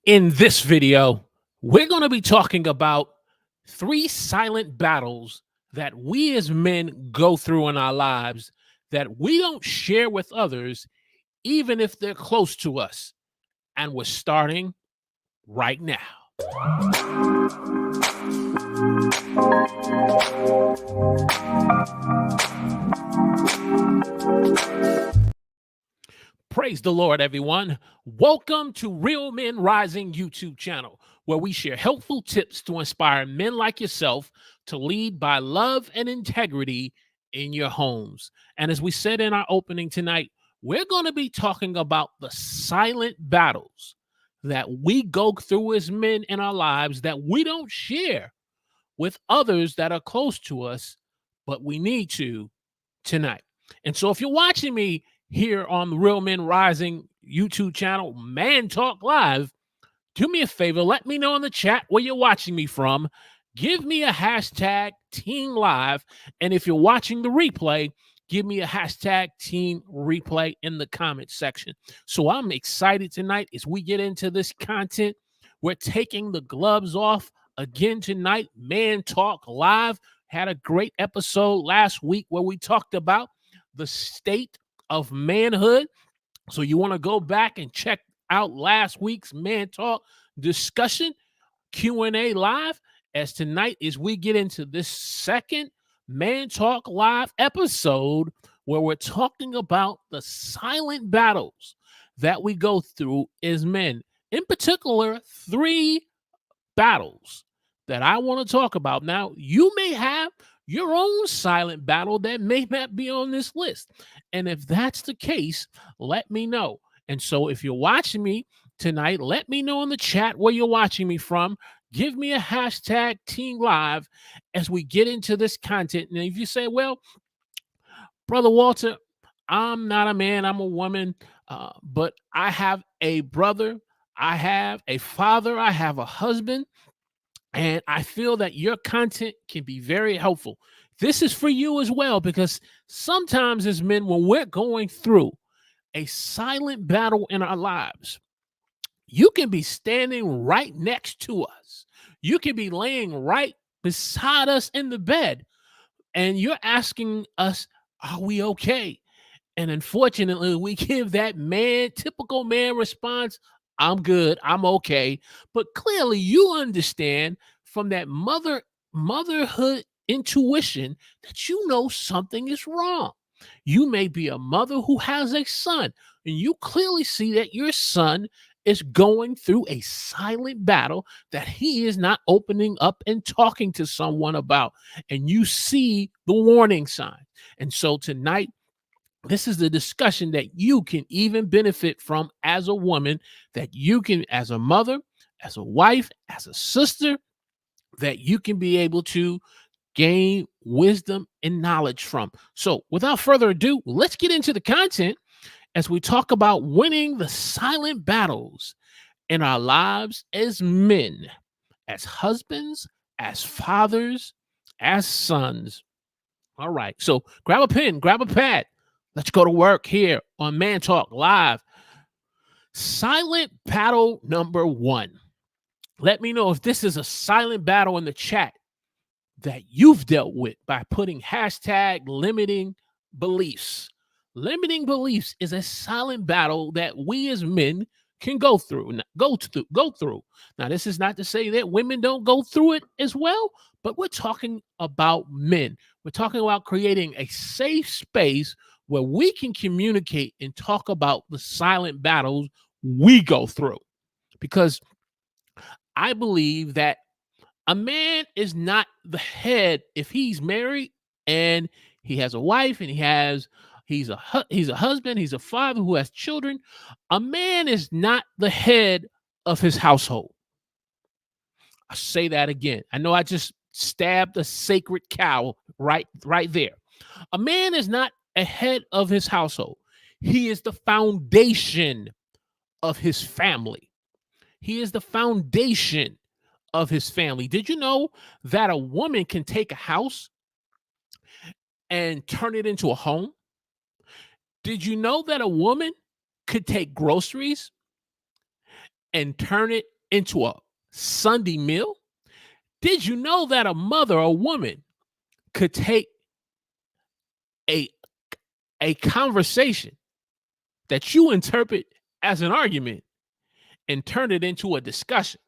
In this video, we're going to be talking about three silent battles that we as men go through in our lives that we don't share with others, even if they're close to us. And we're starting right now. Praise the Lord, everyone. Welcome to Real Men Rising YouTube channel, where we share helpful tips to inspire men like yourself to lead by love and integrity in your homes. And as we said in our opening tonight, we're going to be talking about the silent battles that we go through as men in our lives that we don't share with others that are close to us, but we need to tonight. And so if you're watching me here on the Real Men Rising YouTube channel, Man Talk Live, do me a favor, let me know in the chat where you're watching me from. Give me a hashtag Team Live. And if you're watching the replay, give me a hashtag Team Replay in the comment section. So I'm excited tonight as we get into this content. We're taking the gloves off again tonight. Man Talk Live had a great episode last week where we talked about the state of manhood. So you want to go back and check out last week's Man Talk discussion Q&A live, as tonight as we get into this second Man Talk Live episode where we're talking about the silent battles that we go through as men. In particular, three battles that I want to talk about. Now, you may have your own silent battle that may not be on this list. And if that's the case, let me know. And so if you're watching me tonight, let me know in the chat where you're watching me from. Give me a hashtag Team Live as we get into this content. And if you say, well, Brother Walter, I'm not a man, I'm a woman, but I have a brother, I have a father, I have a husband, and I feel that your content can be very helpful. This is for you as well, because sometimes as men, when we're going through a silent battle in our lives, you can be standing right next to us. You can be laying right beside us in the bed, and you're asking us, are we okay? And unfortunately, we give that typical man response, I'm good, I'm okay. But clearly you understand from that motherhood intuition that you know something is wrong. You may be a mother who has a son, and you clearly see that your son is going through a silent battle that he is not opening up and talking to someone about. And you see the warning sign. And so tonight, this is the discussion that you can even benefit from as a woman, that you can, as a mother, as a wife, as a sister, that you can be able to gain wisdom and knowledge from. So, without further ado, let's get into the content as we talk about winning the silent battles in our lives as men, as husbands, as fathers, as sons. All right. So, grab a pen, grab a pad. Let's go to work here on Man Talk Live. Silent battle number one. Let me know if this is a silent battle in the chat that you've dealt with by putting hashtag limiting beliefs. Limiting beliefs is a silent battle that we as men can go through. Now, this is not to say that women don't go through it as well, but we're talking about men. We're talking about creating a safe space where we can communicate and talk about the silent battles we go through. Because I believe that a man is not the head if he's married and he has a wife and he's a husband, he's a father who has children. A man is not the head of his household. I say that again. I know I just stabbed a sacred cow right there. A man is not a head of his household. He is the foundation of his family. He is the foundation of his family. Did you know that a woman can take a house and turn it into a home? Did you know that a woman could take groceries and turn it into a Sunday meal? Did you know that a mother, a woman, could take a, a conversation that you interpret as an argument and turn it into a discussion?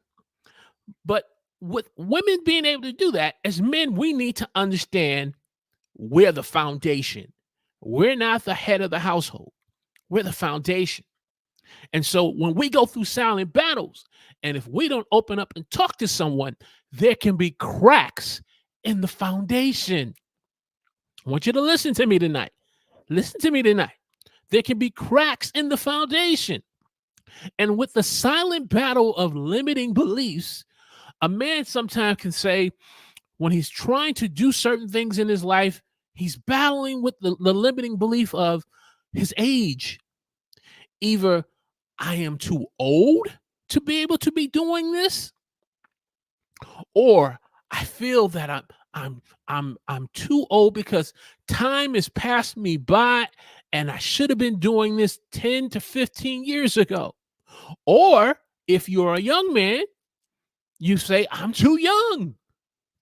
But with women being able to do that, as men, we need to understand we're the foundation. We're not the head of the household. We're the foundation. And so when we go through silent battles, and if we don't open up and talk to someone, there can be cracks in the foundation. I want you to listen to me tonight. Listen to me tonight. There can be cracks in the foundation. And with the silent battle of limiting beliefs, a man sometimes can say, when he's trying to do certain things in his life, he's battling with the limiting belief of his age. Either I am too old to be able to be doing this, or I feel that I'm too old because time has passed me by and I should have been doing this 10 to 15 years ago. Or if you're a young man, you say, I'm too young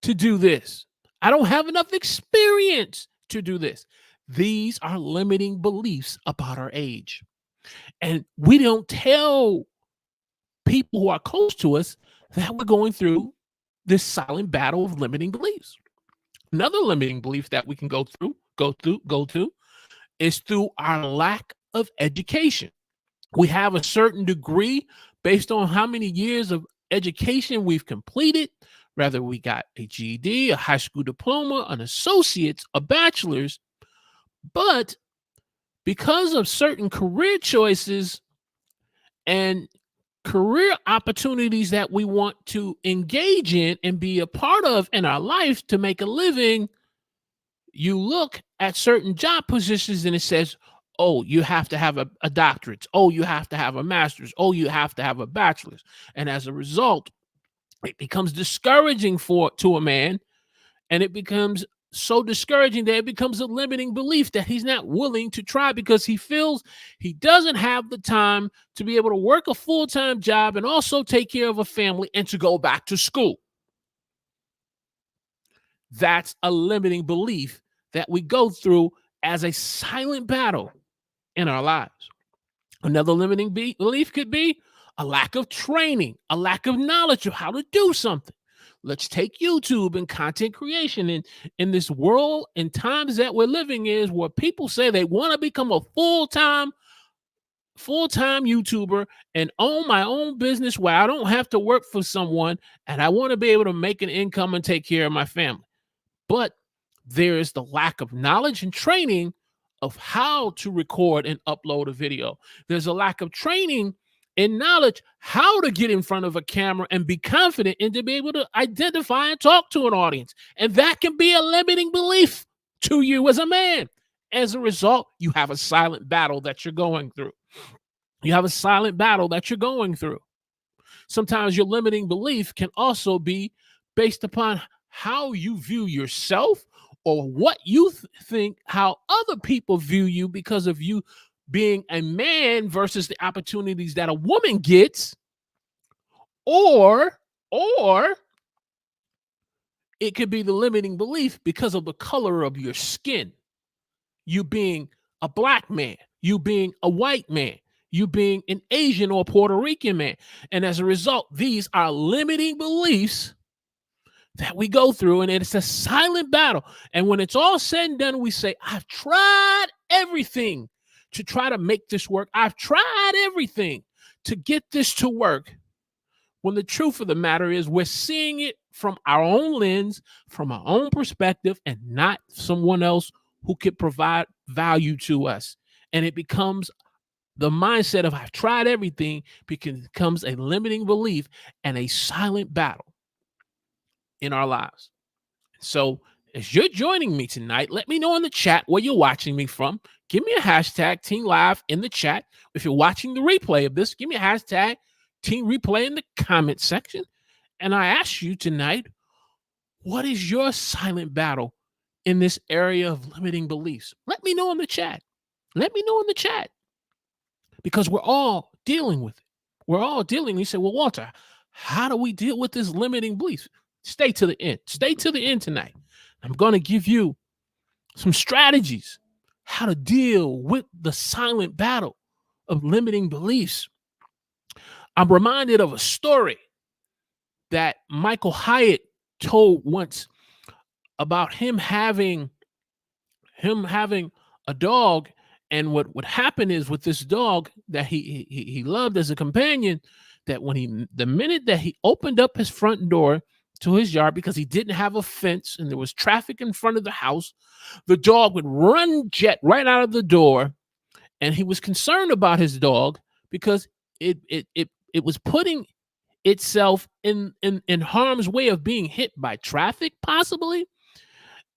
to do this. I don't have enough experience to do this. These are limiting beliefs about our age. And we don't tell people who are close to us that we're going through this silent battle of limiting beliefs. Another limiting belief that we can go to is through our lack of education. We have a certain degree based on how many years of education we've completed, whether we got a GED, a high school diploma, an associate's, a bachelor's, but because of certain career choices and career opportunities that we want to engage in and be a part of in our life to make a living, you look at certain job positions and it says, oh, you have to have a doctorate. Oh, you have to have a master's. Oh, you have to have a bachelor's. And as a result, it becomes discouraging to a man, and it becomes so discouraging that it becomes a limiting belief that he's not willing to try because he feels he doesn't have the time to be able to work a full-time job and also take care of a family and to go back to school. That's a limiting belief that we go through as a silent battle in our lives. Another limiting belief could be a lack of training, a lack of knowledge of how to do something. Let's take YouTube and content creation. In this world and times that we're living in, where people say they want to become a full-time YouTuber and own my own business where I don't have to work for someone, and I want to be able to make an income and take care of my family. But there is the lack of knowledge and training of how to record and upload a video. There's a lack of training and knowledge how to get in front of a camera and be confident and to be able to identify and talk to an audience. And that can be a limiting belief to you as a man. As a result, you have a silent battle that you're going through. You have a silent battle that you're going through. Sometimes your limiting belief can also be based upon how you view yourself or what you think how other people view you because of you being a man versus the opportunities that a woman gets, or it could be the limiting belief because of the color of your skin. You being a black man, you being a white man, you being an Asian or Puerto Rican man. And as a result, these are limiting beliefs that we go through, and it's a silent battle. And when it's all said and done, we say, I've tried everything to try to make this work. I've tried everything to get this to work. When the truth of the matter is, we're seeing it from our own lens, from our own perspective, and not someone else who could provide value to us. And it becomes the mindset of I've tried everything becomes a limiting belief and a silent battle in our lives. So as you're joining me tonight, let me know in the chat where you're watching me from. Give me a hashtag Team Live in the chat. If you're watching the replay of this, give me a hashtag Team Replay in the comment section. And I ask you tonight, what is your silent battle in this area of limiting beliefs? Let me know in the chat. Let me know in the chat, because we're all dealing with it. We're all dealing. He said, well, Walter, how do we deal with this limiting belief? Stay to the end. Stay to the end tonight. I'm going to give you some strategies how to deal with the silent battle of limiting beliefs. I'm reminded of a story that Michael Hyatt told once about him having a dog, and what would happen is with this dog that he loved as a companion, that the minute that he opened up his front door to his yard, because he didn't have a fence and there was traffic in front of the house, the dog would run jet right out of the door. And he was concerned about his dog because it was putting itself in harm's way of being hit by traffic, possibly.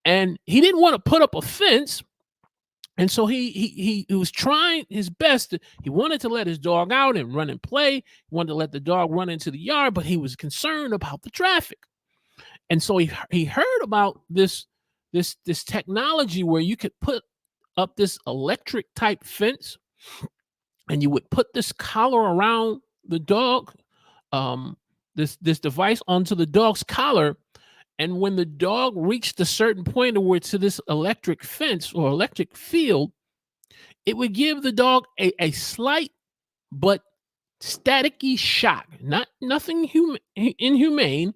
And he didn't want to put up a fence. And so he was trying his best. He wanted to let his dog out and run and play. He wanted to let the dog run into the yard, but he was concerned about the traffic. And so he heard about this technology where you could put up this electric type fence, and you would put this collar around the dog, this device onto the dog's collar. And when the dog reached a certain point where to this electric fence or electric field, it would give the dog a slight but staticky shock. Nothing inhumane,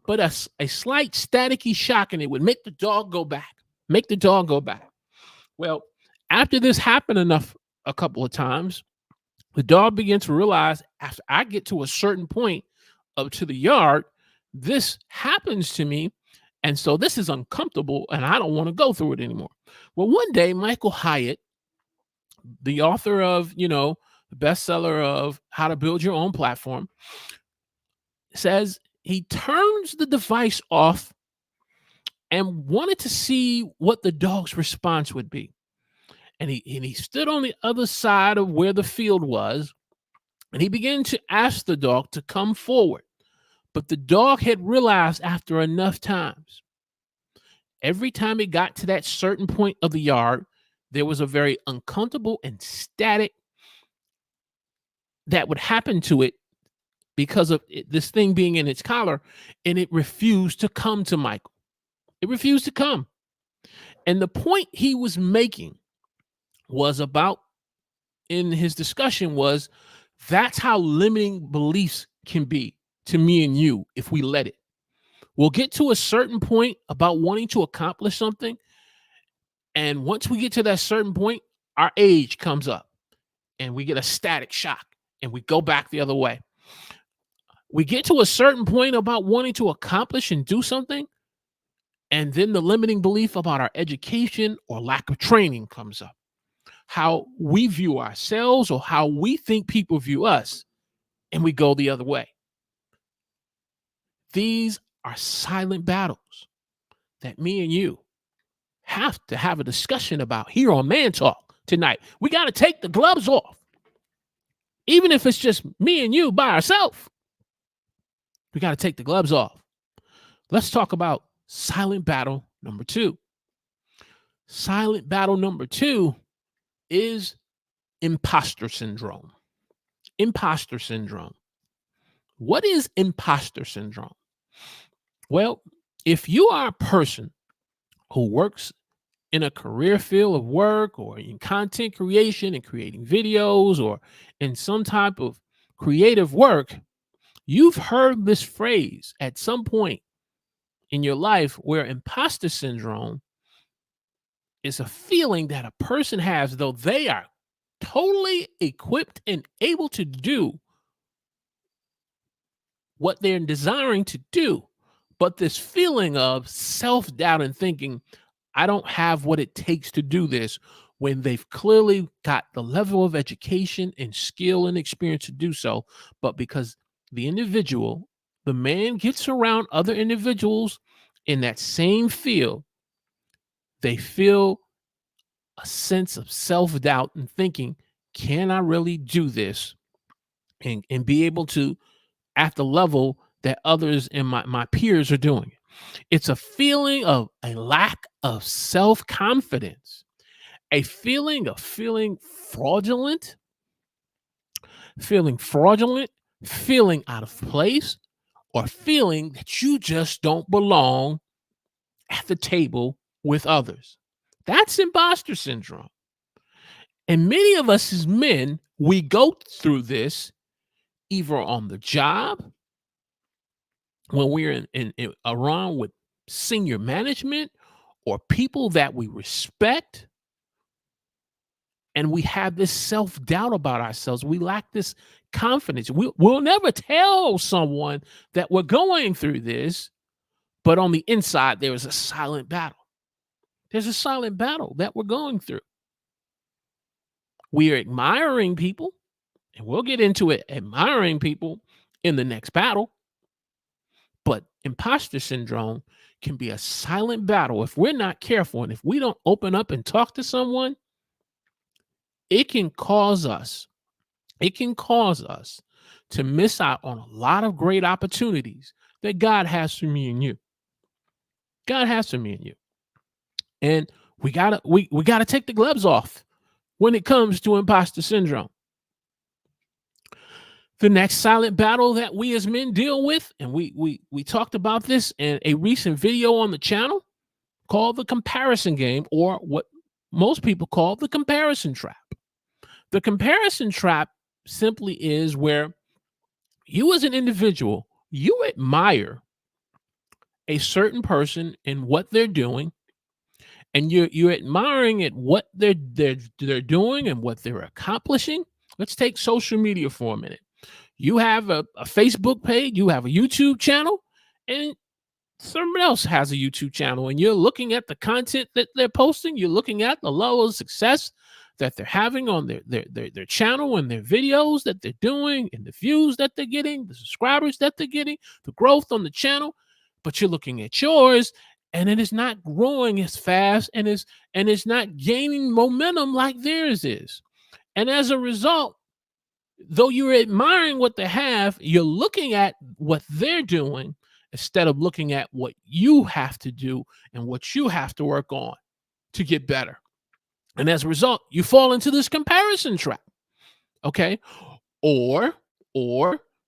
but a slight staticky shock, and it would make the dog go back. Well, after this happened a couple of times, the dog began to realize, after I get to a certain point up to the yard, this happens to me. And so this is uncomfortable and I don't want to go through it anymore. Well, one day, Michael Hyatt, the author of, the bestseller of How to Build Your Own Platform, says he turns the device off and wanted to see what the dog's response would be. And he stood on the other side of where the field was, and he began to ask the dog to come forward. But the dog had realized after enough times, every time it got to that certain point of the yard, there was a very uncomfortable and static that would happen to it because of this thing being in its collar, and it refused to come to Michael. It refused to come. And the point he was making was about, in his discussion, was that's how limiting beliefs can be to me and you if we let it. We'll get to a certain point about wanting to accomplish something, and once we get to that certain point, our age comes up and we get a static shock and we go back the other way. We get to a certain point about wanting to accomplish and do something, and then the limiting belief about our education or lack of training comes up. How we view ourselves or how we think people view us, and we go the other way. These are silent battles that me and you have to have a discussion about here on Man Talk tonight. We got to take the gloves off. Even if it's just me and you by ourselves, we got to take the gloves off. Let's talk about silent battle number 2. Silent battle number 2 is imposter syndrome. Imposter syndrome. What is imposter syndrome? Well, if you are a person who works in a career field of work or in content creation and creating videos or in some type of creative work, you've heard this phrase at some point in your life where imposter syndrome is a feeling that a person has, though they are totally equipped and able to do what they're desiring to do. But this feeling of self-doubt and thinking, I don't have what it takes to do this, when they've clearly got the level of education and skill and experience to do so. But because the man gets around other individuals in that same field, they feel a sense of self-doubt and thinking, can I really do this and be able to at the level that others and my peers are doing? It's a feeling of a lack of self-confidence, a feeling of feeling fraudulent, feeling out of place, or feeling that you just don't belong at the table with others. That's imposter syndrome. And many of us as men, we go through this either on the job, when we're around with senior management or people that we respect, and we have this self-doubt about ourselves. We lack this confidence. We'll never tell someone that we're going through this, but on the inside, there is a silent battle. There's a silent battle that we're going through. We are admiring people, and we'll get into it, admiring people in the next battle. But imposter syndrome can be a silent battle if we're not careful, and if we don't open up and talk to someone, it can cause us to miss out on a lot of great opportunities that God has for me and you. God has for me and you. And we gotta take the gloves off when it comes to imposter syndrome. The next silent battle that we as men deal with, and we talked about this in a recent video on the channel called the comparison game, or what most people call the comparison trap. The comparison trap simply is where you as an individual, you admire a certain person and what they're doing, and you're admiring at what they're doing and what they're accomplishing. Let's take social media for a minute. You have a Facebook page, you have a YouTube channel, and someone else has a YouTube channel, and you're looking at the content that they're posting. You're looking at the level of success that they're having on their channel and their videos that they're doing, and the views that they're getting, the subscribers that they're getting, the growth on the channel. But you're looking at yours, and it is not growing as fast, and it's not gaining momentum like theirs is. And as a result, though you're admiring what they have, you're looking at what they're doing instead of looking at what you have to do and what you have to work on to get better. And as a result, you fall into this comparison trap. Okay. Or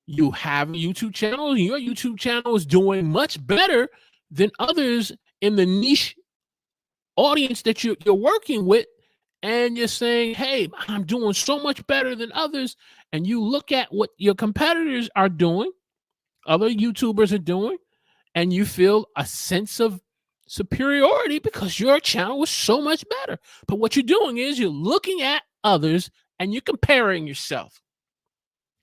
you have a YouTube channel, and your YouTube channel is doing much better than others in the niche audience that you're working with. And you're saying, hey, I'm doing so much better than others. And you look at what your competitors are doing, other YouTubers are doing, and you feel a sense of superiority because your channel is so much better. But what you're doing is you're looking at others and you're comparing yourself.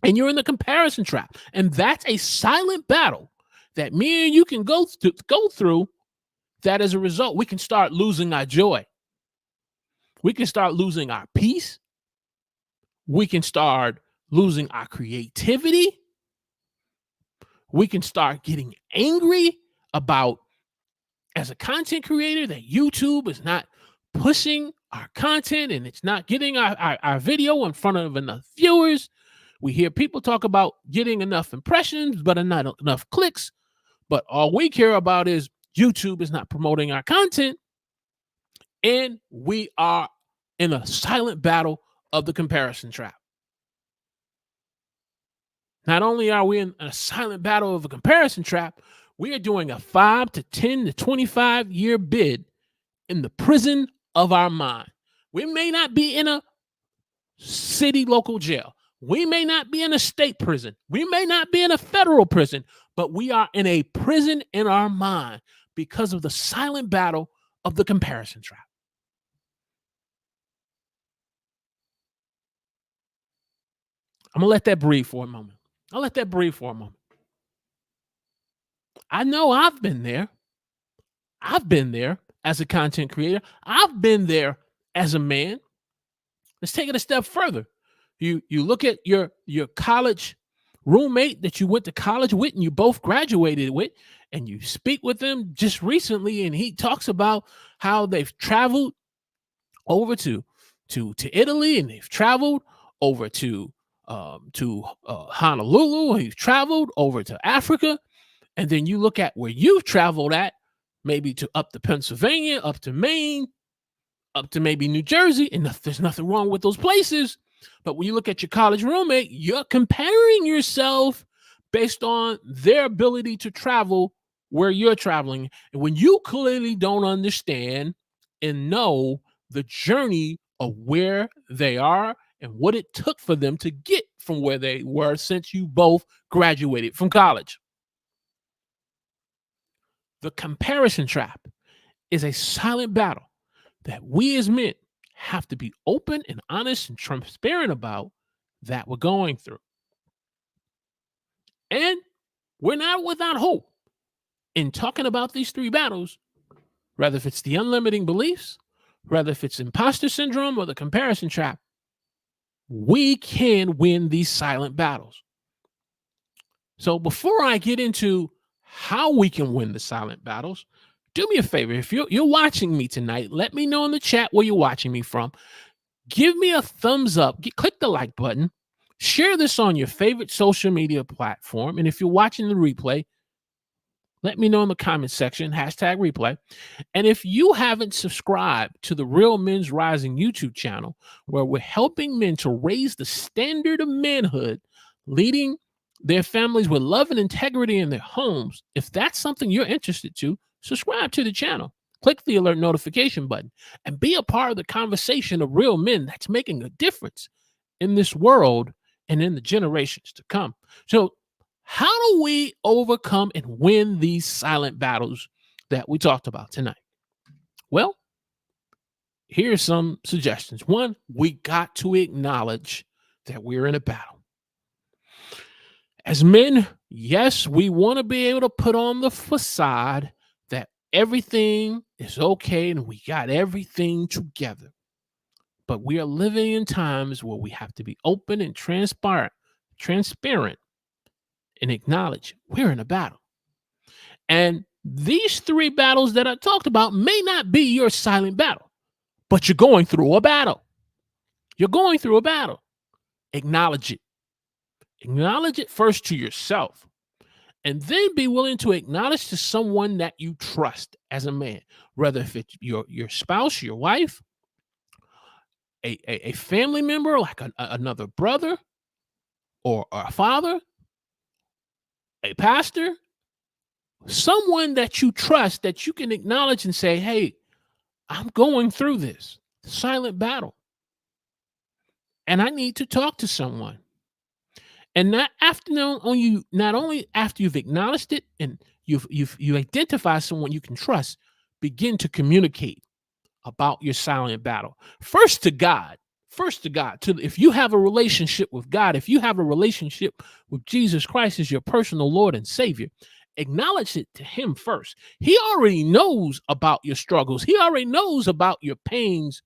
And you're in the comparison trap. And that's a silent battle that me and you can go through, that as a result, we can start losing our joy. We can start losing our peace. We can start losing our creativity. We can start getting angry about, as a content creator, that YouTube is not pushing our content and it's not getting our video in front of enough viewers. We hear people talk about getting enough impressions, but not enough clicks. But all we care about is YouTube is not promoting our content. And we are in a silent battle of the comparison trap. Not only are we in a silent battle of a comparison trap, we are doing a 5 to 10 to 25 year bid in the prison of our mind. We may not be in a city local jail. We may not be in a state prison. We may not be in a federal prison, but we are in a prison in our mind because of the silent battle of the comparison trap. I'm going to let that breathe for a moment. I know I've been there. I've been there as a content creator. I've been there as a man. Let's take it a step further. You look at your college roommate that you went to college with and you both graduated with, and you speak with them just recently, and he talks about how they've traveled over to Italy, and they've traveled over to Honolulu, and he's traveled over to Africa. And then you look at where you've traveled at, maybe up to Pennsylvania, up to Maine, up to maybe New Jersey, and there's nothing wrong with those places. But when you look at your college roommate, you're comparing yourself based on their ability to travel where you're traveling. And when you clearly don't understand and know the journey of where they are and what it took for them to get from where they were since you both graduated from college. The comparison trap is a silent battle that we as men have to be open and honest and transparent about that we're going through. And we're not without hope in talking about these three battles, whether if it's the unlimiting beliefs, whether if it's imposter syndrome or the comparison trap. We can win these silent battles. So before I get into how we can win the silent battles, do me a favor. If you're watching me tonight, let me know in the chat where you're watching me from. Give me a thumbs up. Click the like button. Share this on your favorite social media platform. And if you're watching the replay, let me know in the comment section, #replay. And if you haven't subscribed to the Real Men's Rising YouTube channel, where we're helping men to raise the standard of manhood, leading their families with love and integrity in their homes, if that's something you're interested to, subscribe to the channel. Click the alert notification button and be a part of the conversation of real men that's making a difference in this world and in the generations to come. So how do we overcome and win these silent battles that we talked about tonight? Well, here's some suggestions. One, we got to acknowledge that we're in a battle. As men, yes, we want to be able to put on the facade that everything is okay and we got everything together. But we are living in times where we have to be open and transparent and acknowledge we're in a battle. And these three battles that I talked about may not be your silent battle, but you're going through a battle. You're going through a battle. Acknowledge it. Acknowledge it first to yourself, and then be willing to acknowledge to someone that you trust as a man, whether if it's your spouse, your wife, a family member, like another brother or a father, a pastor, someone that you trust that you can acknowledge and say, hey, I'm going through this silent battle and I need to talk to someone. And not only after you've acknowledged it and you identify someone you can trust, begin to communicate about your silent battle. First to God. If you have a relationship with God, if you have a relationship with Jesus Christ as your personal Lord and Savior, acknowledge it to him first. He already knows about your struggles. He already knows about your pains,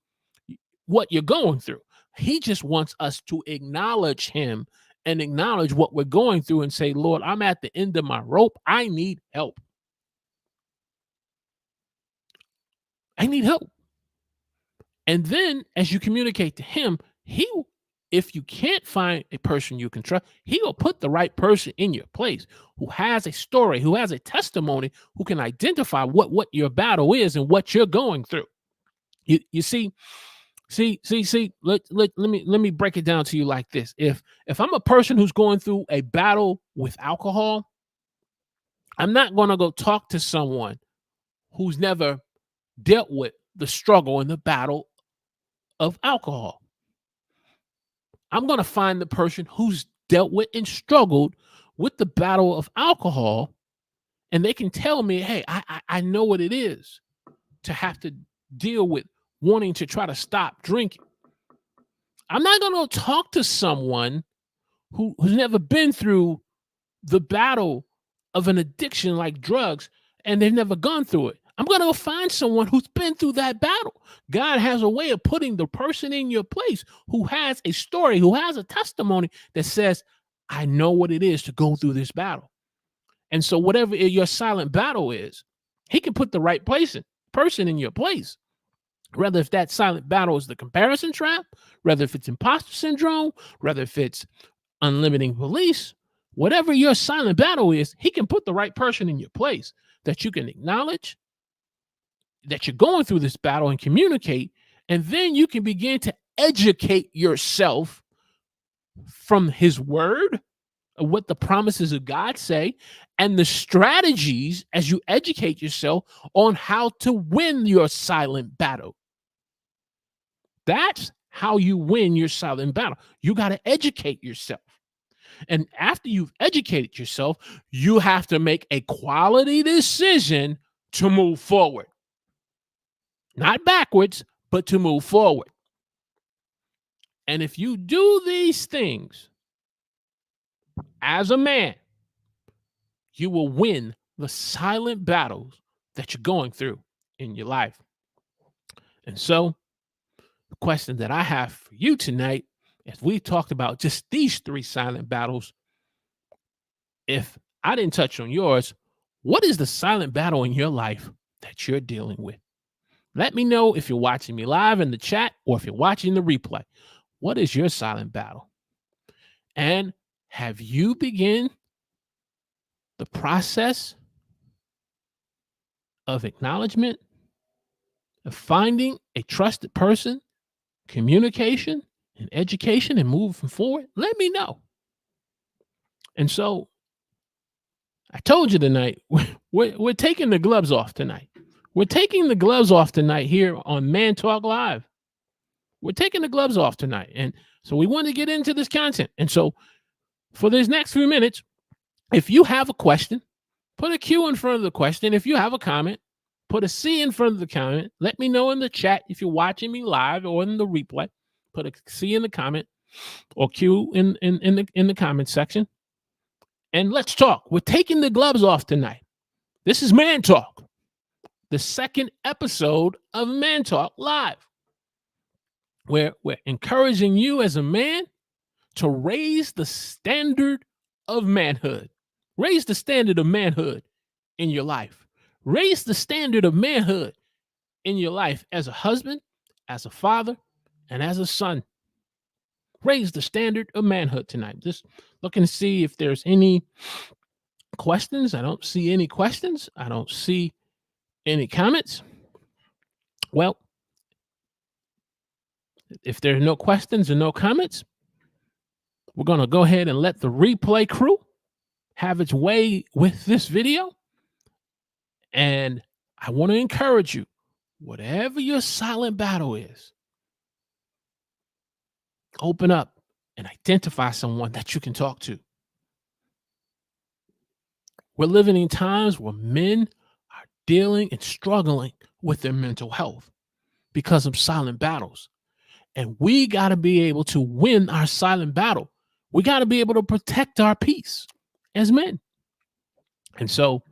what you're going through. He just wants us to acknowledge him and acknowledge what we're going through and say, Lord, I'm at the end of my rope. I need help. I need help. And then as you communicate to him, if you can't find a person you can trust, he will put the right person in your place who has a story, who has a testimony, who can identify what your battle is and what you're going through. You see, let me break it down to you like this. If I'm a person who's going through a battle with alcohol, I'm not going to go talk to someone who's never dealt with the struggle and the battle of alcohol. I'm going to find the person who's dealt with and struggled with the battle of alcohol, and they can tell me, hey, I know what it is to have to deal with wanting to try to stop drinking. I'm not going to talk to someone who's never been through the battle of an addiction like drugs, and they've never gone through it. I'm going to find someone who's been through that battle. God has a way of putting the person in your place who has a story, who has a testimony that says, I know what it is to go through this battle. And so whatever your silent battle is, he can put the right person in your place. Whether if that silent battle is the comparison trap, whether if it's imposter syndrome, whether if it's unlimiting beliefs, whatever your silent battle is, he can put the right person in your place that you can acknowledge that you're going through this battle and communicate. And then you can begin to educate yourself from his word, what the promises of God say, and the strategies as you educate yourself on how to win your silent battle. That's how you win your silent battle. You got to educate yourself. And after you've educated yourself, you have to make a quality decision to move forward. Not backwards, but to move forward. And if you do these things as a man, you will win the silent battles that you're going through in your life. And so, the question that I have for you tonight, as we talked about just these 3 silent battles, if I didn't touch on yours, what is the silent battle in your life that you're dealing with? Let me know if you're watching me live in the chat or if you're watching the replay. What is your silent battle? And have you begun the process of acknowledgement, of finding a trusted person, communication, and education, and moving forward? Let me know. And so I told you tonight, we're taking the gloves off tonight. We're taking the gloves off tonight here on Man Talk Live. We're taking the gloves off tonight. And so we want to get into this content. And so for these next few minutes, if you have a question, put a Q in front of the question. If you have a comment, put a C in front of the comment. Let me know in the chat if you're watching me live or in the replay. Put a C in the comment or Q in the comment section. And let's talk. We're taking the gloves off tonight. This is Man Talk, the second episode of Man Talk Live, where we're encouraging you as a man to raise the standard of manhood. Raise the standard of manhood in your life. Raise the standard of manhood in your life as a husband, as a father, and as a son. Raise the standard of manhood tonight. Just looking to see if there's any questions. I don't see any questions. I don't see any comments. Well, if there are no questions and no comments, we're going to go ahead and let the replay crew have its way with this video. And I want to encourage you, whatever your silent battle is, open up and identify someone that you can talk to. We're living in times where men are dealing and struggling with their mental health because of silent battles. And we got to be able to win our silent battle. We got to be able to protect our peace as men. And so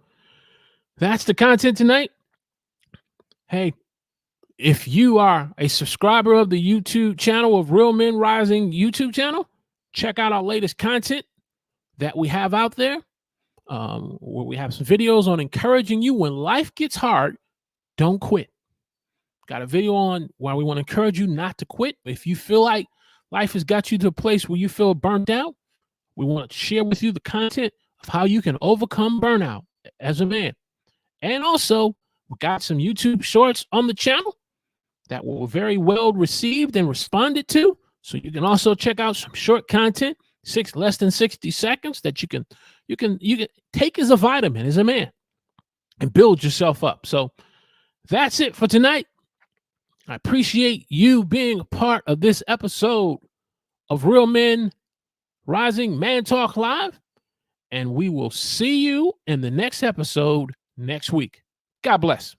that's the content tonight. Hey, if you are a subscriber of the YouTube channel of Real Men Rising YouTube channel, check out our latest content that we have out there. Where we have some videos on encouraging you when life gets hard, don't quit. Got a video on why we want to encourage you not to quit. If you feel like life has got you to a place where you feel burnt out, we want to share with you the content of how you can overcome burnout as a man. And also, we got some YouTube shorts on the channel that were very well received and responded to. So you can also check out some short content, less than 60 seconds, that you can take as a vitamin as a man and build yourself up. So that's it for tonight. I appreciate you being a part of this episode of Real Men Rising Man Talk Live. And we will see you in the next episode next week. God bless.